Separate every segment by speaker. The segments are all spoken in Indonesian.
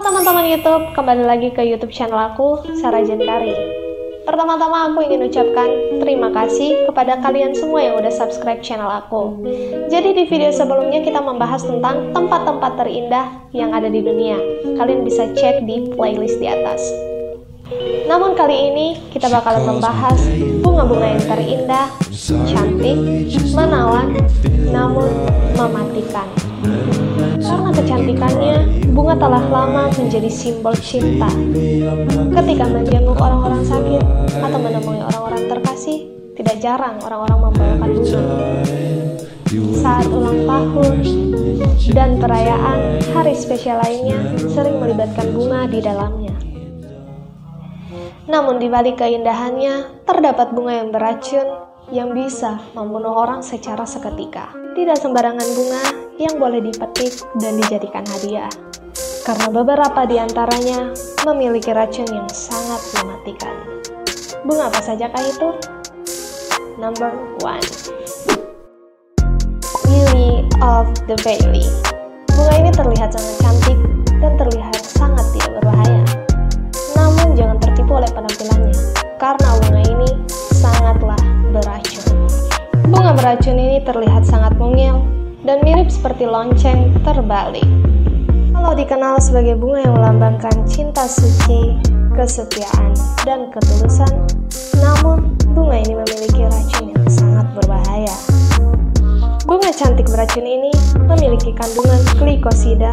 Speaker 1: teman-teman YouTube, kembali lagi ke YouTube channel aku, Sarah Jendari. Pertama-tama aku ingin ucapkan terima kasih kepada kalian semua yang udah subscribe channel aku. Jadi di video sebelumnya kita membahas tentang tempat-tempat terindah yang ada di dunia. Kalian bisa cek di playlist di atas. Namun kali ini kita bakalan membahas bunga-bunga yang terindah, cantik, menawan, namun mematikan. Karena kecantikannya, bunga telah lama menjadi simbol cinta. Ketika menjenguk orang-orang sakit atau menemui orang-orang terkasih, tidak jarang orang-orang membawakan bunga. Saat ulang tahun dan perayaan hari spesial lainnya sering melibatkan bunga di dalamnya. Namun di balik keindahannya, terdapat bunga yang beracun yang bisa membunuh orang secara seketika. Tidak sembarangan bunga yang boleh dipetik dan dijadikan hadiah, karena beberapa di antaranya memiliki racun yang sangat mematikan. Bunga apa sajakah itu? Number 1, Lily of the Valley. Bunga ini terlihat sangat cantik dan terlihat sangat tidak berbahaya. Namun jangan tertipu oleh penampilannya, karena bunga ini sangatlah beracun. Bunga beracun ini terlihat sangat mungil dan mirip seperti lonceng terbalik. Kalau dikenal sebagai bunga yang melambangkan cinta suci, kesetiaan, dan ketulusan, namun bunga ini memiliki racun yang sangat berbahaya. Bunga cantik beracun ini memiliki kandungan glikosida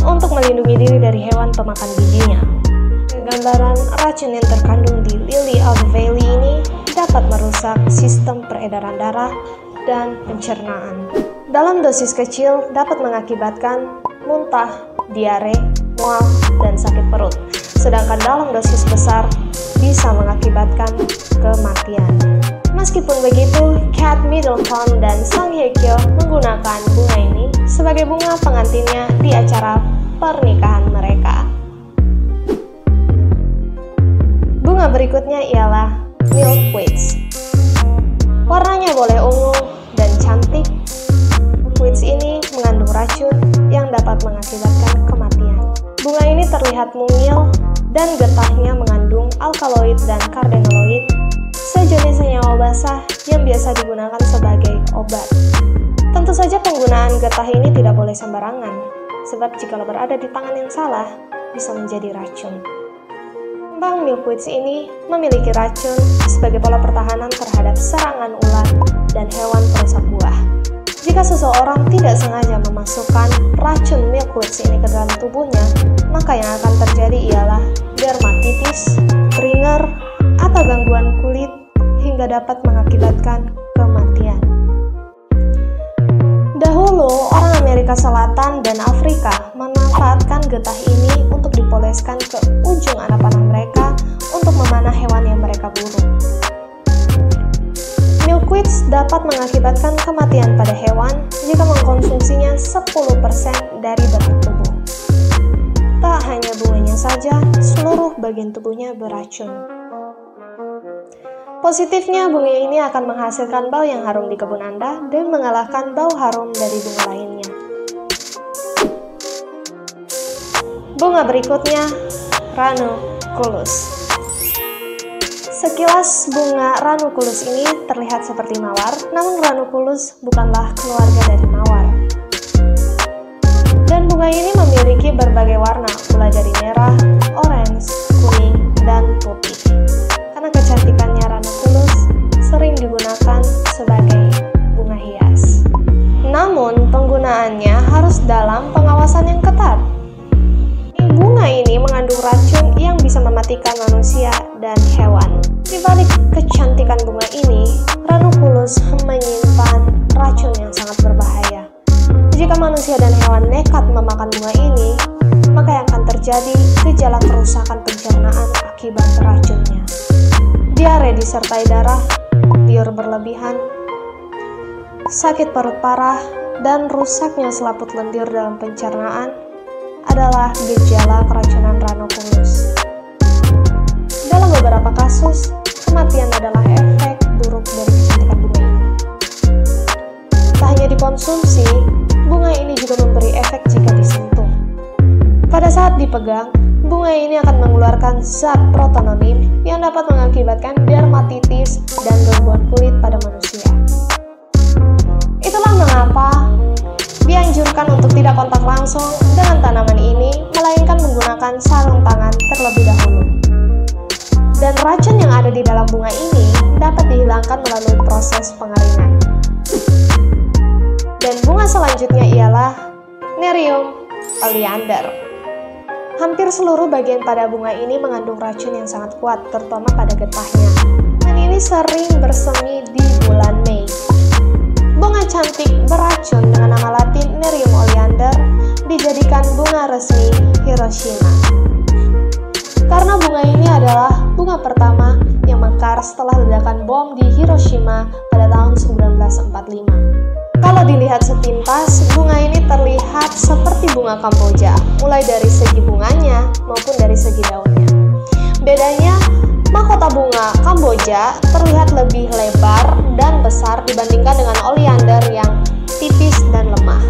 Speaker 1: untuk melindungi diri dari hewan pemakan bijinya. Gambaran racun yang terkandung di Lily of the Valley ini dapat merusak sistem peredaran darah dan pencernaan. Dalam dosis kecil dapat mengakibatkan muntah, diare, mual, dan sakit perut. Sedangkan dalam dosis besar bisa mengakibatkan kematian. Meskipun begitu, Kate Middleton dan Song Hye Kyo menggunakan bunga ini sebagai bunga pengantinnya di acara pernikahan mereka. Bunga berikutnya ialah milkweeds. Warnanya boleh ungu dan cantik. Milkweeds ini mengandung racun yang dapat mengakibatkan kematian. Bunga ini terlihat mungil dan getahnya mengandung alkaloid dan cardenaloid, sejenis senyawa basah yang biasa digunakan sebagai obat. Tentu saja penggunaan getah ini tidak boleh sembarangan, sebab jika berada di tangan yang salah, bisa menjadi racun. Kembang milkweeds ini memiliki racun sebagai pola pertahanan terhadap serangan ulat dan hewan perusak buah. Jika seseorang tidak sengaja memasukkan racun milkweeds ini ke dalam tubuhnya, maka yang akan terjadi ialah dermatitis, ringer, atau gangguan kulit hingga dapat mengakibatkan kematian. Dahulu, orang Amerika Selatan dan Afrika memanfaatkan getah ini untuk dipoleskan ke ujung anak panah mereka untuk memanah hewan yang mereka buru. Milkweeds dapat mengakibatkan kematian pada hewan jika mengkonsumsinya 10% dari berat tubuh. Tak hanya bunganya saja, seluruh bagian tubuhnya beracun. Positifnya, bunga ini akan menghasilkan bau yang harum di kebun Anda dan mengalahkan bau harum dari bunga lainnya. Bunga berikutnya, ranunculus. Sekilas bunga ranunculus ini terlihat seperti mawar, namun ranunculus bukanlah keluarga dari mawar. Dan bunga ini memiliki berbagai warna, mulai dari merah, orange, kuning, dan putih. Karena kecantikannya ranunculus sering digunakan sebagai bunga hias. Namun penggunaannya harus dalam pengawasan yang ketat. Bunga ini mengandung racun yang bisa mematikan manusia dan hewan. Di balik kecantikan bunga ini, ranunculus menyimpan racun yang sangat berbahaya. Jika manusia dan hewan nekat memakan bunga ini, maka yang akan terjadi gejala kerusakan pencernaan akibat racunnya. Diare disertai darah, liur berlebihan, sakit perut parah, dan rusaknya selaput lendir dalam pencernaan adalah gejala keracunan ranunculus. Dalam beberapa kasus, kematian adalah efek buruk dari kecantikan bunga ini. Tak hanya dikonsumsi, bunga ini juga memberi efek jika disentuh. Pada Pada saat dipegang, bunga ini akan mengeluarkan zat protononim yang dapat mengakibatkan dermatitis dan gangguan kulit pada manusia. Itulah mengapa dianjurkan untuk tidak kontak langsung dengan tanaman ini, melainkan menggunakan sarung tangan terlebih dahulu. Dan racun yang ada di dalam bunga ini dapat dihilangkan melalui proses pengeringan. Dan bunga selanjutnya ialah Nerium oleander. Hampir seluruh bagian pada bunga ini mengandung racun yang sangat kuat, terutama pada getahnya. Dan ini sering bersemi di bulan Mei. Bunga cantik beracun dengan nama latin Nerium oleander dijadikan bunga resmi Hiroshima. Karena bunga ini adalah bunga pertama yang mekar setelah ledakan bom di Hiroshima pada tahun 1945. Kalau dilihat sepintas, bunga ini terlihat seperti bunga Kamboja, mulai dari segi bunganya maupun dari segi daunnya. Bedanya, mahkota bunga Kamboja terlihat lebih lebar dan besar dibandingkan dengan oleander yang tipis dan lemah.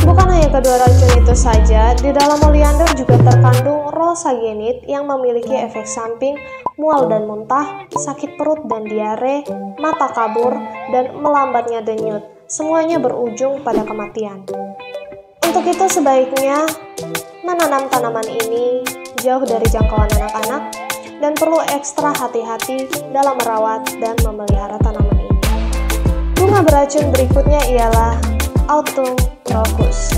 Speaker 1: Bukan hanya kedua racun itu saja, di dalam oleander juga terkandung rosagenit yang memiliki efek samping mual dan muntah, sakit perut dan diare, mata kabur, dan melambatnya denyut. Semuanya berujung pada kematian. Untuk itu sebaiknya menanam tanaman ini jauh dari jangkauan anak-anak dan perlu ekstra hati-hati dalam merawat dan memelihara tanaman ini. Bunga beracun berikutnya ialah Autumn Crocus.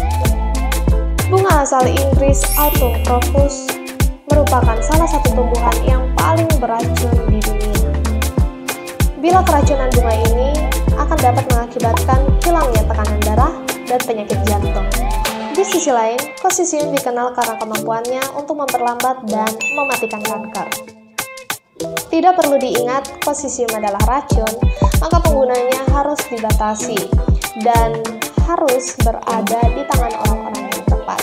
Speaker 1: Bunga asal Inggris Autumn Crocus merupakan salah satu tumbuhan yang paling beracun di dunia. Bila keracunan bunga ini akan dapat mengakibatkan hilangnya tekanan darah dan penyakit jantung. Di sisi lain, Coccidium dikenal karena kemampuannya untuk memperlambat dan mematikan kanker. Tidak perlu diingat, Coccidium adalah racun, maka penggunanya harus dibatasi dan harus berada di tangan orang-orang yang tepat.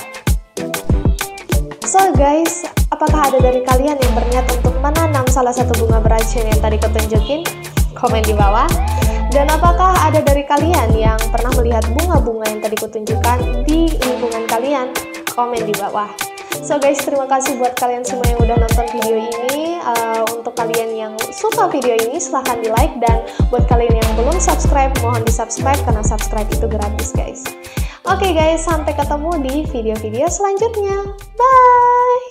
Speaker 1: So guys, apakah ada dari kalian yang berniat untuk menanam salah satu bunga beracun yang tadi kutunjukin? Komen di bawah. Dan apakah ada dari kalian yang pernah melihat bunga-bunga yang tadi kutunjukkan di lingkungan kalian? Komen di bawah. So guys, terima kasih buat kalian semua yang udah nonton video ini. Untuk kalian yang suka video ini, silahkan di like. Dan buat kalian yang belum subscribe, mohon di subscribe karena subscribe itu gratis guys. Oke guys, sampai ketemu di video-video selanjutnya. Bye!